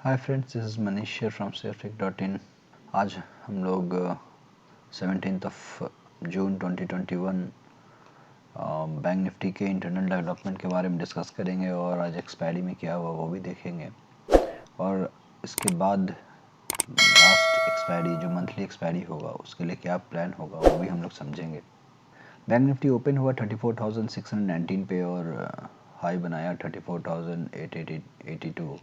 Hi friends, this is Manish share from safetech.in। आज हम लोग 17th of June 2021 bank Nifty के इंटरनल डेवलपमेंट के बारे में डिस्कस करेंगे और आज एक्सपायरी में क्या हुआ वो भी देखेंगे और इसके बाद लास्ट एक्सपायरी जो मंथली एक्सपायरी होगा उसके लिए क्या प्लान होगा वो भी हम लोग समझेंगे। बैंक निफ्टी ओपन हुआ 34,619 पे और हाई बनाया 34,882,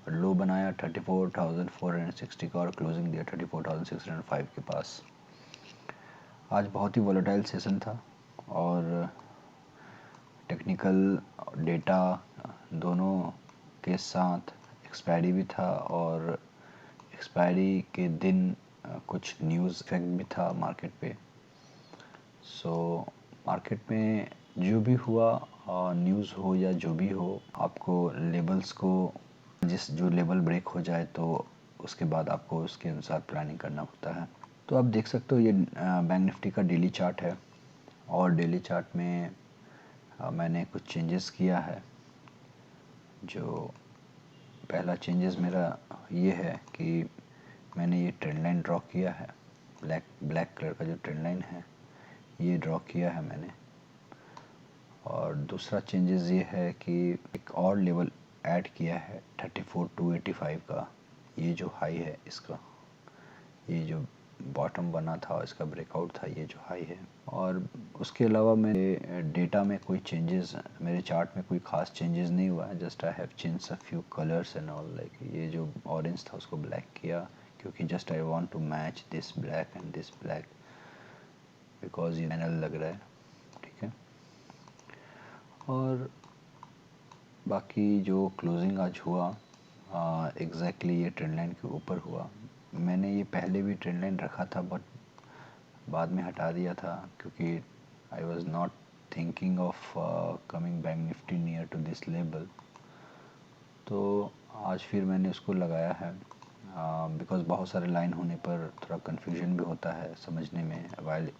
लो बनाया 34,460 का और क्लोजिंग दिया 34,605 के पास। आज बहुत ही वोलेटाइल सेशन था और टेक्निकल डेटा दोनों के साथ एक्सपायरी भी था और एक्सपायरी के दिन कुछ न्यूज़ इफेक्ट भी था मार्केट पे। सो मार्केट में जो भी हुआ, न्यूज़ हो या जो भी हो, आपको लेवल्स को जो लेवल ब्रेक हो जाए तो उसके बाद आपको उसके अनुसार प्लानिंग करना होता है। तो आप देख सकते हो ये बैंक निफ्टी का डेली चार्ट है और डेली चार्ट में मैंने कुछ चेंजेस किया है। जो पहला चेंजेस मेरा ये है कि मैंने ये ट्रेंड लाइन ड्रॉ किया है। ब्लैक कलर का जो ट्रेंड लाइन है ये ड्रॉ किया है मैंने। और दूसरा चेंजेस ये है कि एक और लेवल ऐड किया है 34,285 का। ये जो हाई है इसका, ये जो बॉटम बना था इसका ब्रेकआउट था, ये जो हाई है। और उसके अलावा मेरे डेटा में कोई चेंजेस, मेरे चार्ट में कोई खास चेंजेस नहीं हुआ है। Just I have change a few colours and all, like ये जो ऑरेंज था उसको ब्लैक किया क्योंकि just I want to match this black and this black because ये फाइनल लग रहा है, ठीक है। और बाकी जो क्लोजिंग आज हुआ एग्जैक्टली ये ट्रेंड लाइन के ऊपर हुआ। मैंने ये पहले भी ट्रेंड लाइन रखा था बट बाद में हटा दिया था क्योंकि I was not thinking of coming Bank Nifty near to this level. तो आज फिर मैंने उसको लगाया है बिकॉज बहुत सारे लाइन होने पर थोड़ा कन्फ्यूजन भी होता है समझने में। वाइल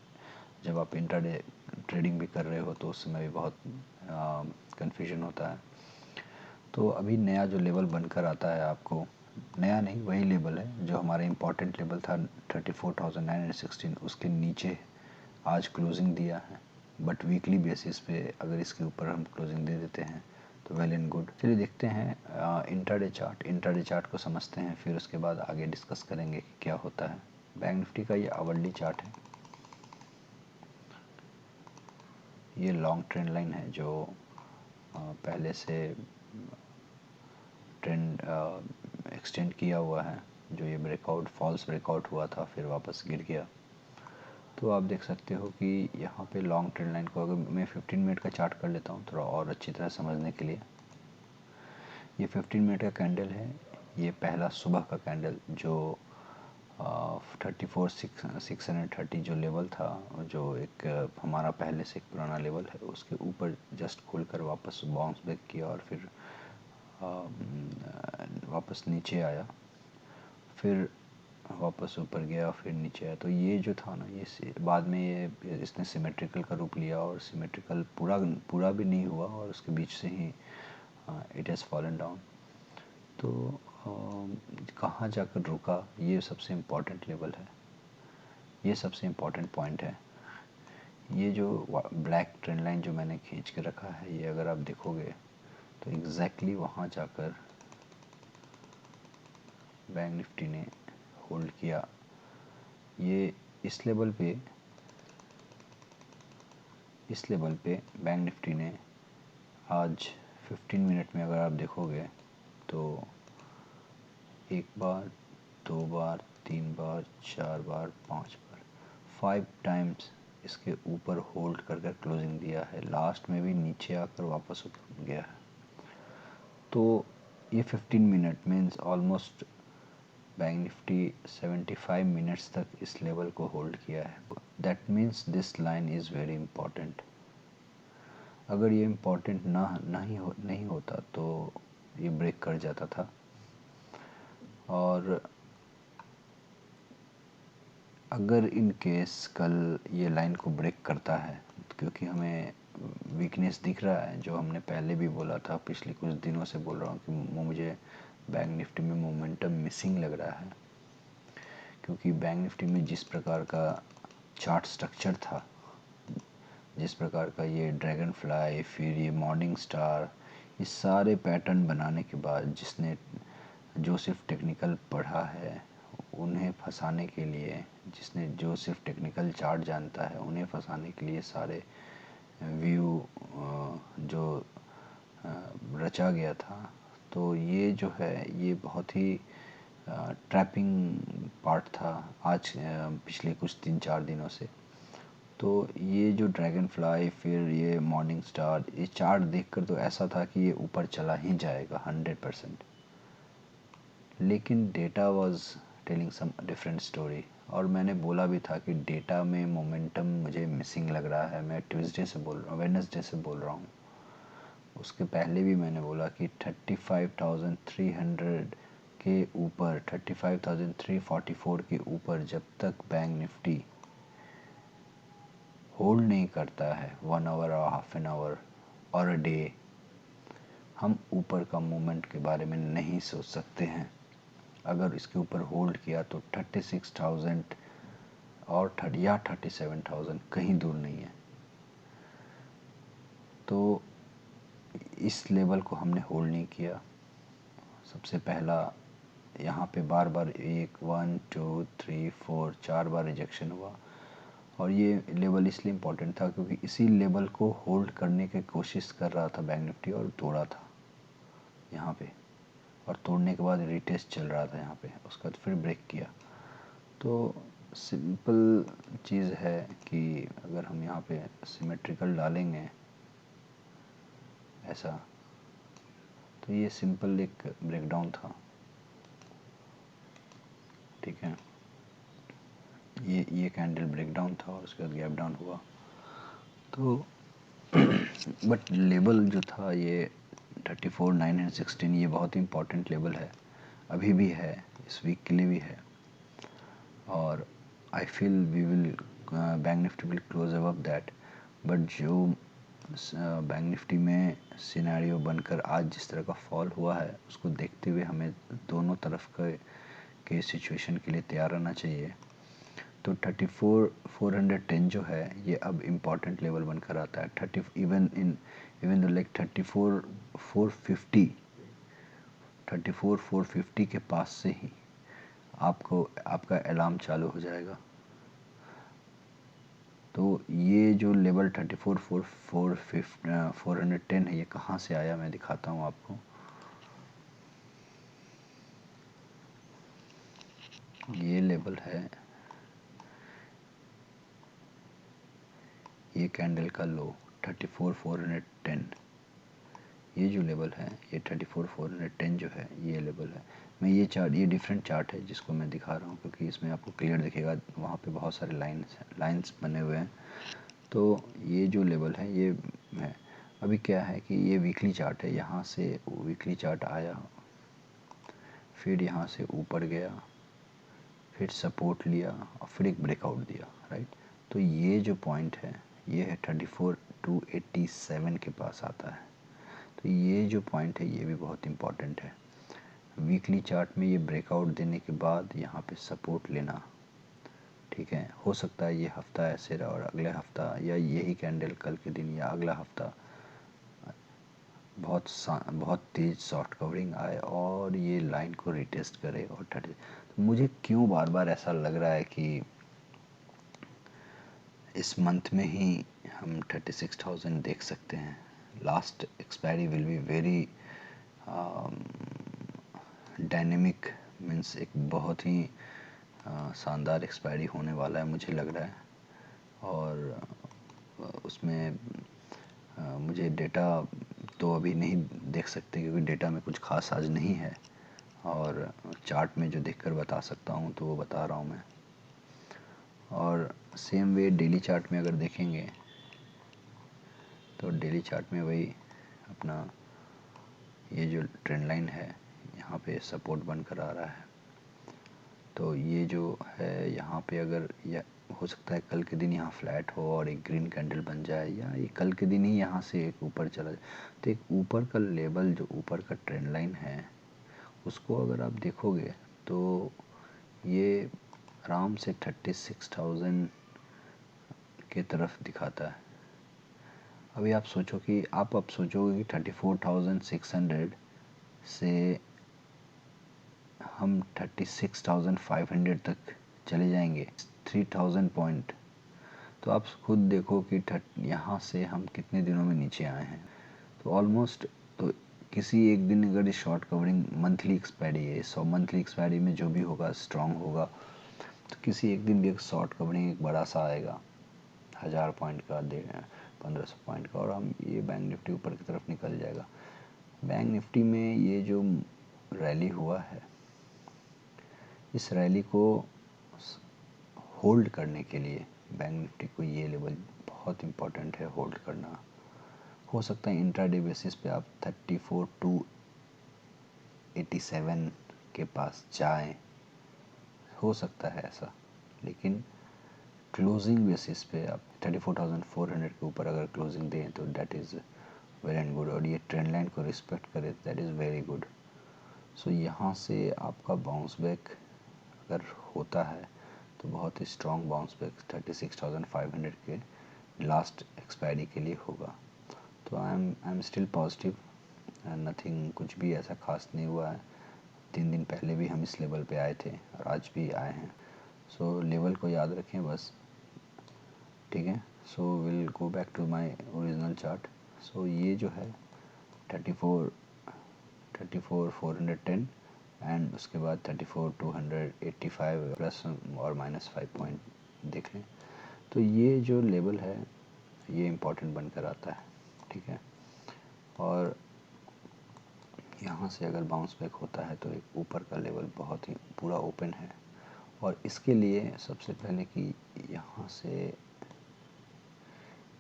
जब आप इंट्राडे ट्रेडिंग भी कर रहे हो तो उस समय भी बहुत कन्फ्यूजन होता है। तो अभी नया जो लेवल बनकर आता है, आपको नया नहीं, वही लेवल है जो हमारा इम्पोर्टेंट लेवल था 34,916, उसके नीचे आज क्लोजिंग दिया है। बट वीकली बेसिस पे अगर इसके ऊपर हम क्लोजिंग दे देते हैं तो वेल एंड गुड। चलिए देखते हैं इंट्राडे चार्ट को समझते हैं, फिर उसके बाद आगे डिस्कस करेंगे कि क्या होता है। बैंक निफ्टी का ये आवरली चार्ट है। ये लॉन्ग ट्रेंड लाइन है जो पहले से ट्रेंड एक्सटेंड किया हुआ है। जो ये फॉल्स ब्रेकआउट हुआ था फिर वापस गिर गया। तो आप देख सकते हो कि यहाँ पे लॉन्ग ट्रेंड लाइन को, अगर मैं 15 मिनट का चार्ट कर लेता हूँ थोड़ा और अच्छी तरह समझने के लिए। ये 15 मिनट का कैंडल है। ये पहला सुबह का कैंडल जो 34,630 जो लेवल था, जो एक हमारा पहले से एक पुराना लेवल है, उसके ऊपर जस्ट खुलकर वापस बाउंस बैक किया और फिर वापस नीचे आया, फिर वापस ऊपर गया, फिर नीचे आया। तो ये जो था ना, ये बाद में ये इसने सिमेट्रिकल का रूप लिया और सिमेट्रिकल पूरा भी नहीं हुआ और उसके बीच से ही इट हैज़ फॉलन डाउन। तो कहाँ जाकर रुका, ये सबसे इम्पोर्टेंट लेवल है, ये सबसे इम्पोर्टेंट पॉइंट है। ये जो ब्लैक ट्रेंड लाइन जो मैंने खींच के रखा है, ये अगर आप देखोगे तो एग्जैक्टली वहाँ जाकर बैंक निफ्टी ने होल्ड किया। ये इस लेवल पे बैंक निफ्टी ने आज 15 मिनट में अगर आप देखोगे तो एक बार, दो बार, तीन बार, चार बार, पांच बार, 5 टाइम्स इसके ऊपर होल्ड कर क्लोजिंग दिया है। लास्ट में भी नीचे आकर वापस ऊपर गया है। तो ये 15 minute means almost bank Nifty 75 minutes तक इस लेवल को होल्ड किया है। That means this line is very important. अगर ये इम्पॉर्टेंट नहीं होता तो ये ब्रेक कर जाता था। और अगर इन केस कल ये लाइन को ब्रेक करता है, क्योंकि हमें वीकनेस दिख रहा है, जो हमने पहले भी बोला था, पिछले कुछ दिनों से बोल रहा हूँ कि मुझे बैंक निफ्टी में मोमेंटम मिसिंग लग रहा है, क्योंकि बैंक निफ्टी में जिस प्रकार का चार्ट स्ट्रक्चर था, जिस प्रकार का ये ड्रैगन फ्लाई, फिर ये मॉर्निंग स्टार, ये सारे पैटर्न बनाने के बाद जिसने जो सिर्फ टेक्निकल पढ़ा है उन्हें फंसाने के लिए, जिसने जो सिर्फ टेक्निकल चार्ट जानता है उन्हें फंसाने के लिए सारे व्यू जो रचा गया था। तो ये जो है ये बहुत ही ट्रैपिंग पार्ट था आज पिछले कुछ 3-4 दिनों से। तो ये जो ड्रैगन फ्लाई, फिर ये मॉर्निंग स्टार, ये चार्ट देखकर तो ऐसा था कि ये ऊपर चला ही जाएगा 100%, लेकिन data was telling some different story. और मैंने बोला भी था कि डेटा में मोमेंटम मुझे मिसिंग लग रहा है। मैं ट्यूसडे से बोल रहा हूँ, वेडनेसडे से बोल रहा हूँ। उसके पहले भी मैंने बोला कि 35,300 के ऊपर, 35,344 के ऊपर जब तक बैंक निफ्टी होल्ड नहीं करता है 1 आवर और हाफ एन आवर और अ डे, हम ऊपर का मूवमेंट के बारे में नहीं सोच सकते हैं। अगर इसके ऊपर होल्ड किया तो 36,000 और 37,000 कहीं दूर नहीं है। तो इस लेवल को हमने होल्ड नहीं किया। सबसे पहला यहाँ पे बार बार 1 2 3 4 4 बार रिजेक्शन हुआ, और ये लेवल इसलिए इम्पोर्टेंट था क्योंकि इसी लेवल को होल्ड करने की कोशिश कर रहा था बैंक निफ्टी, और तोड़ा था यहाँ पे, और तोड़ने के बाद रीटेस्ट चल रहा था यहाँ पे, उसका बाद फिर ब्रेक किया। तो सिंपल चीज़ है कि अगर हम यहाँ पे सिमेट्रिकल डालेंगे ऐसा, तो ये सिंपल एक ब्रेकडाउन था, ठीक है। ये कैंडल ब्रेकडाउन था और उसके बाद गैप डाउन हुआ। तो बट लेवल जो था ये 34,916, ये बहुत ही इम्पोर्टेंट लेवल है, अभी भी है, इस वीक के लिए भी है। और I feel we will Bank Nifty will close above that. But जो बैंक निफ्टी में सिनेरियो बनकर आज जिस तरह का फॉल हुआ है, उसको देखते हुए हमें दोनों तरफ के सिचुएशन के लिए तैयार रहना चाहिए। तो 34,410 जो है ये अब इम्पॉर्टेंट लेवल बनकर आता है। 30 इवन लाइक 34,450 के पास से ही आपको आपका अलार्म चालू हो जाएगा। तो ये जो लेवल 34,410 है, ये कहाँ से आया मैं दिखाता हूँ आपको। ये लेवल है, ये कैंडल का लो 34,410, ये जो लेवल है ये 34,410 जो है ये लेवल है। मैं ये चार्ट, ये डिफरेंट चार्ट है जिसको मैं दिखा रहा हूँ क्योंकि इसमें आपको क्लियर दिखेगा, वहाँ पे बहुत सारे लाइंस बने हुए हैं। तो ये जो लेवल है ये है। अभी क्या है कि ये वीकली चार्ट है, यहाँ से वीकली चार्ट आया, फिर यहाँ से ऊपर गया, फिर सपोर्ट लिया और फिर एक ब्रेकआउट दिया, राइट। तो ये जो पॉइंट है ये है 34,287 के पास आता है। तो ये जो पॉइंट है ये भी बहुत इम्पॉर्टेंट है। वीकली चार्ट में ये ब्रेकआउट देने के बाद यहाँ पे सपोर्ट लेना, ठीक है। हो सकता है ये हफ्ता ऐसे रहा और अगले हफ्ता या यही कैंडल कल के दिन या अगला हफ्ता बहुत तेज़ शॉर्ट कवरिंग आए और ये लाइन को रिटेस्ट करे और तो मुझे क्यों बार बार ऐसा लग रहा है कि इस मंथ में ही हम 36,000 देख सकते हैं। Last expiry will be very dynamic, means एक बहुत ही शानदार एक्सपायरी होने वाला है मुझे लग रहा है। और उसमें मुझे डेटा तो अभी नहीं देख सकते क्योंकि डेटा में कुछ खास आज नहीं है, और चार्ट में जो देखकर बता सकता हूँ तो वो बता रहा हूँ मैं। और सेम वे डेली चार्ट में अगर देखेंगे तो डेली चार्ट में वही अपना ये जो ट्रेंड लाइन है यहाँ पे सपोर्ट बनकर आ रहा है। तो ये जो है यहाँ पे अगर या हो सकता है कल के दिन यहाँ फ्लैट हो और एक ग्रीन कैंडल बन जाए, या ये कल के दिन ही यहाँ से एक ऊपर चला जाए। तो एक ऊपर का लेवल जो ऊपर का ट्रेंड लाइन है उसको अगर आप देखोगे तो ये आराम से 36,000 के तरफ दिखाता है। अभी आप सोचो कि आप अब सोचोगे कि 34,600 से हम 36,500 तक चले जाएंगे, 3,000 पॉइंट। तो आप खुद देखो कि यहाँ से हम कितने दिनों में नीचे आए हैं। तो ऑलमोस्ट, तो किसी एक दिन अगर ये शॉर्ट कवरिंग मंथली एक्सपायरी है, सो मंथली एक्सपायरी में जो भी होगा स्ट्रांग होगा, तो किसी एक दिन भी एक शॉर्ट कवरिंग एक बड़ा सा आएगा 1000 पॉइंट का, 1500 पॉइंट का, और हम ये बैंक निफ्टी ऊपर की तरफ निकल जाएगा। बैंक निफ्टी में ये जो रैली हुआ है, इस रैली को होल्ड करने के लिए बैंक निफ्टी को ये लेवल बहुत इंपॉर्टेंट है होल्ड करना। हो सकता है इंट्राडे बेसिस पे आप 34,287 के पास जाएं, हो सकता है ऐसा, लेकिन क्लोजिंग बेसिस पे आप 34,400 के ऊपर अगर क्लोजिंग दें तो that is very and good, और ये ट्रेंड लाइन को रिस्पेक्ट करे दैट इज़ वेरी गुड। सो यहाँ से आपका बाउंस बैक अगर होता है तो बहुत ही स्ट्रॉन्ग बाउंस बैक 36,500 के लास्ट एक्सपायरी के लिए होगा। तो I am still positive, nothing, कुछ भी ऐसा खास नहीं हुआ है। 3 दिन पहले भी हम इस लेवल पे आए थे और आज भी आए हैं। सो लेवल को याद रखें बस, ठीक है। So will go back to my original chart. So ये जो है 34,410 एंड उसके बाद 34,285 प्लस और माइनस 5 पॉइंट देख लें। तो ये जो लेवल है ये इम्पोर्टेंट बनकर आता है, ठीक है। और यहाँ से अगर बाउंस बैक होता है तो एक ऊपर का लेवल बहुत ही पूरा ओपन है, और इसके लिए सबसे पहले कि यहाँ से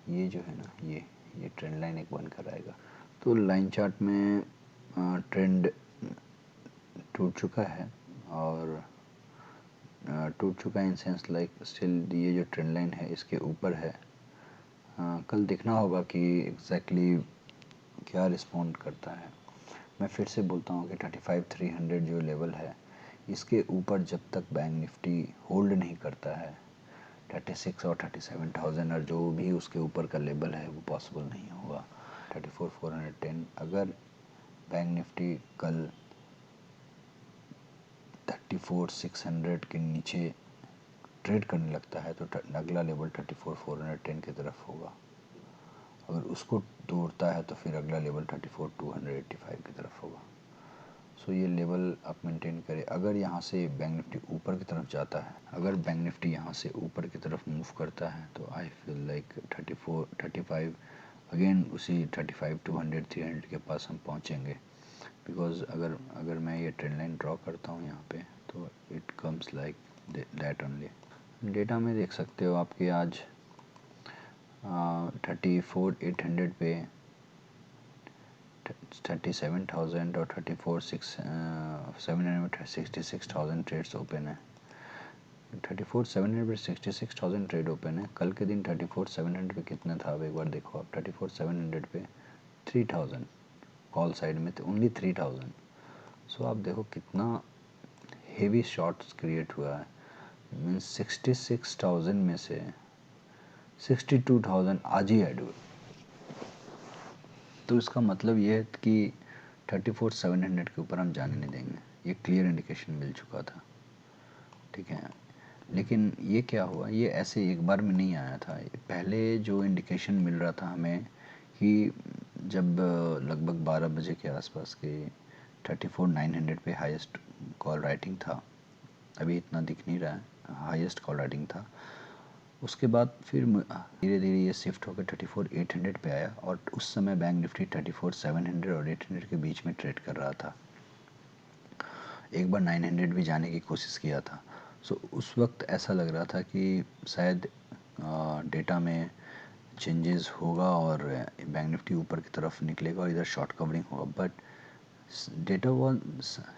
ये जो है ना, ये ट्रेंड लाइन एक बनकर आएगा। तो लाइन चार्ट में ट्रेंड टूट चुका है, और टूट चुका है इन सेंस लाइक स्टिल ये जो ट्रेंड लाइन है इसके ऊपर है। कल देखना होगा कि एग्जैक्टली क्या रिस्पॉन्ड करता है। मैं फिर से बोलता हूँ कि 35,300 जो लेवल है, इसके ऊपर जब तक बैंक निफ्टी होल्ड नहीं करता है 36 और 37,000 और जो भी उसके ऊपर का लेवल है वो पॉसिबल नहीं होगा। 34,410 अगर बैंक निफ्टी कल 34,600 के नीचे ट्रेड करने लगता है तो अगला लेवल 34,410 की तरफ होगा। अगर उसको तोड़ता है तो फिर अगला लेवल 34,285 की तरफ होगा। सो ये लेवल आप मेंटेन करें। अगर यहाँ से बैंक निफ्टी ऊपर की तरफ जाता है, अगर बैंक निफ्टी यहाँ से ऊपर की तरफ मूव करता है तो आई फील लाइक 34, 35 अगेन उसी 35,200, 300 के पास हम पहुँचेंगे। बिकॉज अगर मैं ये ट्रेंड लाइन ड्रॉ करता हूँ यहाँ पे तो it comes like that only. Data में देख सकते हो आपके आज 34,800 पे 37,000 और 34,766,000 ट्रेड्स ओपन है। 34,700 पे 66,000 ट्रेड ओपन है। कल के दिन 34,700 पे कितना था अब एक बार देखो आप। 34,700 पे 3,000 कॉल साइड में थे, ओनली 3,000। सो आप देखो कितना हेवी शॉर्ट्स क्रिएट हुआ है। मीन्स 66,000 में से 62,000 आज ही ऐड हुए। तो इसका मतलब ये है कि 34,700 के ऊपर हम जाने नहीं देंगे, ये क्लियर इंडिकेशन मिल चुका था, ठीक है। लेकिन ये क्या हुआ, ये ऐसे एक बार में नहीं आया था। पहले जो इंडिकेशन मिल रहा था हमें कि जब लगभग 12 बजे के आसपास के 34,900 पे हाईएस्ट कॉल राइटिंग था, अभी इतना दिख नहीं रहा है, हाईएस्ट कॉल राइटिंग था। उसके बाद फिर धीरे धीरे ये शिफ्ट होकर 34,800 पे आया, और उस समय बैंक निफ्टी 34,700 और 800 के बीच में ट्रेड कर रहा था। एक बार 900 भी जाने की कोशिश किया था। सो उस वक्त ऐसा लग रहा था कि शायद डेटा में चेंजेस होगा और बैंक निफ्टी ऊपर की तरफ निकलेगा और इधर शॉर्ट कवरिंग होगा। But data was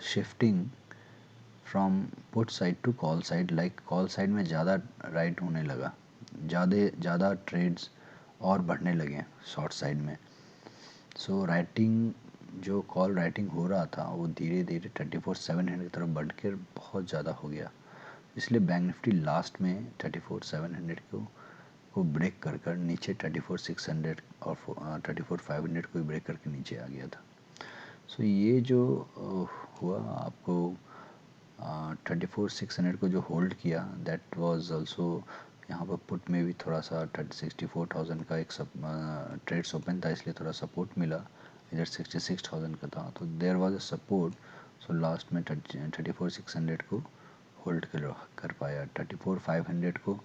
shifting from put side to call side, like call side में ज़्यादा राइट होने लगा, ज़्यादा ट्रेड्स और बढ़ने लगे शॉर्ट साइड में। सो राइटिंग जो कॉल राइटिंग हो रहा था वो धीरे धीरे 34,700 की तरफ बढ़ कर बहुत ज़्यादा हो गया, इसलिए बैंक निफ्टी लास्ट में 34,700 को ब्रेक कर नीचे 34,600 और 34,500 को ब्रेक करके नीचे आ गया था। सो ये जो हुआ आपको 34,600 को जो होल्ड किया, दैट वाज आल्सो, यहाँ पर पुट में भी थोड़ा सा 64,000 का एक ट्रेड्स ओपन था, इसलिए थोड़ा सपोर्ट मिला। इधर 66,000 का था, तो there was a support. So last में 34,600 को होल्ड कर पाया। 34,500 को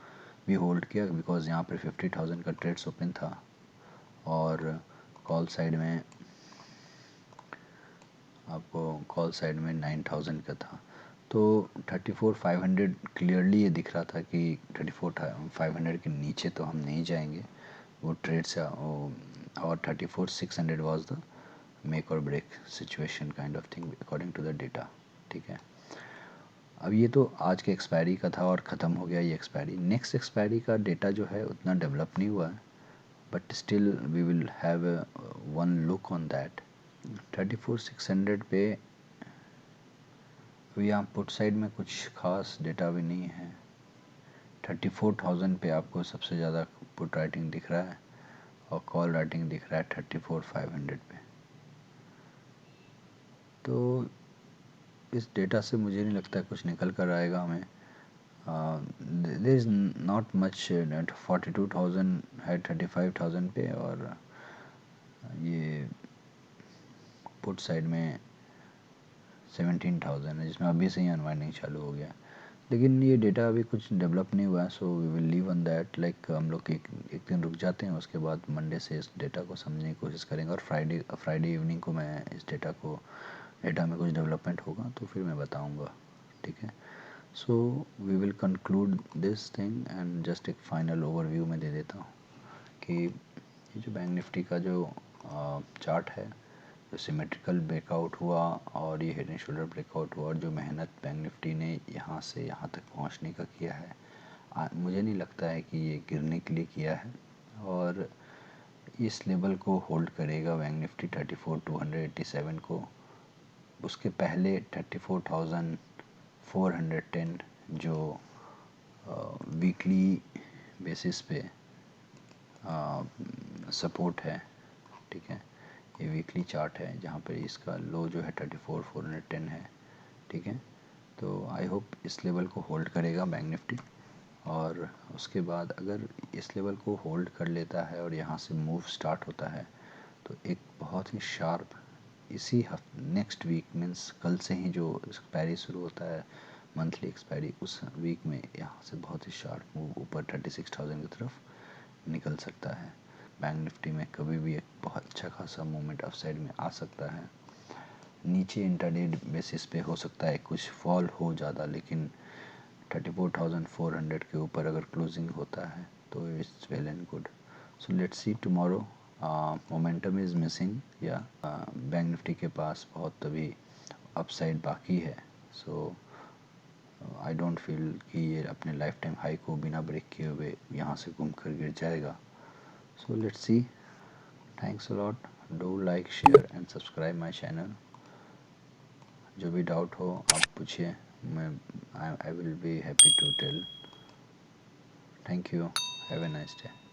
भी होल्ड किया बिकॉज यहाँ पर 50,000 का ट्रेड्स ओपन था और कॉल साइड में 9,000 का था। तो 34,500 क्लियरली ये दिख रहा था कि 34,500 के नीचे तो हम नहीं जाएंगे वो ट्रेड से, और 34,600 वाज द मेक और break situation kind of thing according to the data. ठीक है, अब ये तो आज के एक्सपायरी का था और ख़त्म हो गया ये एक्सपायरी। नेक्स्ट एक्सपायरी का डेटा जो है उतना डेवलप नहीं हुआ है, but still we will have one look on that. 34,600 पे अभी यहाँ पुट साइड में कुछ खास डेटा भी नहीं है। 34,000 पे आपको सबसे ज़्यादा पुट राइटिंग दिख रहा है और कॉल राइटिंग दिख रहा है 34,500 पे। तो इस डेटा से मुझे नहीं लगता कुछ निकल कर आएगा हमें। There is not much. 42,000 है 35,000 पे और ये पुट साइड में 17,000 है, जिसमें अभी से ही अनवाइंडिंग चालू हो गया। लेकिन ये डेटा अभी कुछ डेवलप नहीं हुआ है, so we will leave on that. Like हम लोग एक दिन रुक जाते हैं, उसके बाद मंडे से इस डेटा को समझने की कोशिश करेंगे और फ्राइडे इवनिंग को मैं इस डेटा में कुछ डेवलपमेंट होगा तो फिर मैं बताऊंगा। ठीक है, so we will conclude this thing and just एक फाइनल ओवरव्यू में दे देता हूँ कि ये जो बैंक निफ्टी का जो चार्ट है, जो सिमेट्रिकल ब्रेकआउट हुआ और ये हेड एंड शोल्डर ब्रेकआउट हुआ और जो मेहनत बैंक निफ्टी ने यहाँ से यहाँ तक पहुँचने का किया है, मुझे नहीं लगता है कि ये गिरने के लिए किया है और इस लेवल को होल्ड करेगा बैंक निफ्टी 34,287 को। उसके पहले 34,410 जो वीकली बेसिस पे सपोर्ट है। ठीक है, ये वीकली चार्ट है जहाँ पे इसका लो जो है 34,410 है। ठीक है, तो आई होप इस लेवल को होल्ड करेगा बैंक निफ्टी और उसके बाद अगर इस लेवल को होल्ड कर लेता है और यहाँ से मूव स्टार्ट होता है तो एक बहुत ही शार्प इसी नेक्स्ट वीक मीन्स कल से ही जो एक्सपायरी शुरू होता है मंथली एक्सपायरी, उस वीक में यहाँ से बहुत ही शार्प मूव ऊपर 36,000 की तरफ निकल सकता है। बैंक निफ्टी में कभी भी एक बहुत अच्छा खासा मूवमेंट अप साइड में आ सकता है। नीचे इंटरडे बेसिस पे हो सकता है कुछ फॉल हो ज़्यादा, लेकिन 34,400 के ऊपर अगर क्लोजिंग होता है तो it's well and good. So let's see tomorrow. Momentum is missing या बैंक निफ्टी के पास बहुत अभी अपसाइड बाकी है। सो आई डोंट फील कि ये अपने लाइफ टाइम हाई को बिना ब्रेक किए हुए यहाँ से घूम कर गिर जाएगा। So let's see. Thanks a lot. Do like, share and subscribe my channel. जो भी डाउट हो आप पूछिए, मैं I will be happy to tell. Thank you. Have a nice day.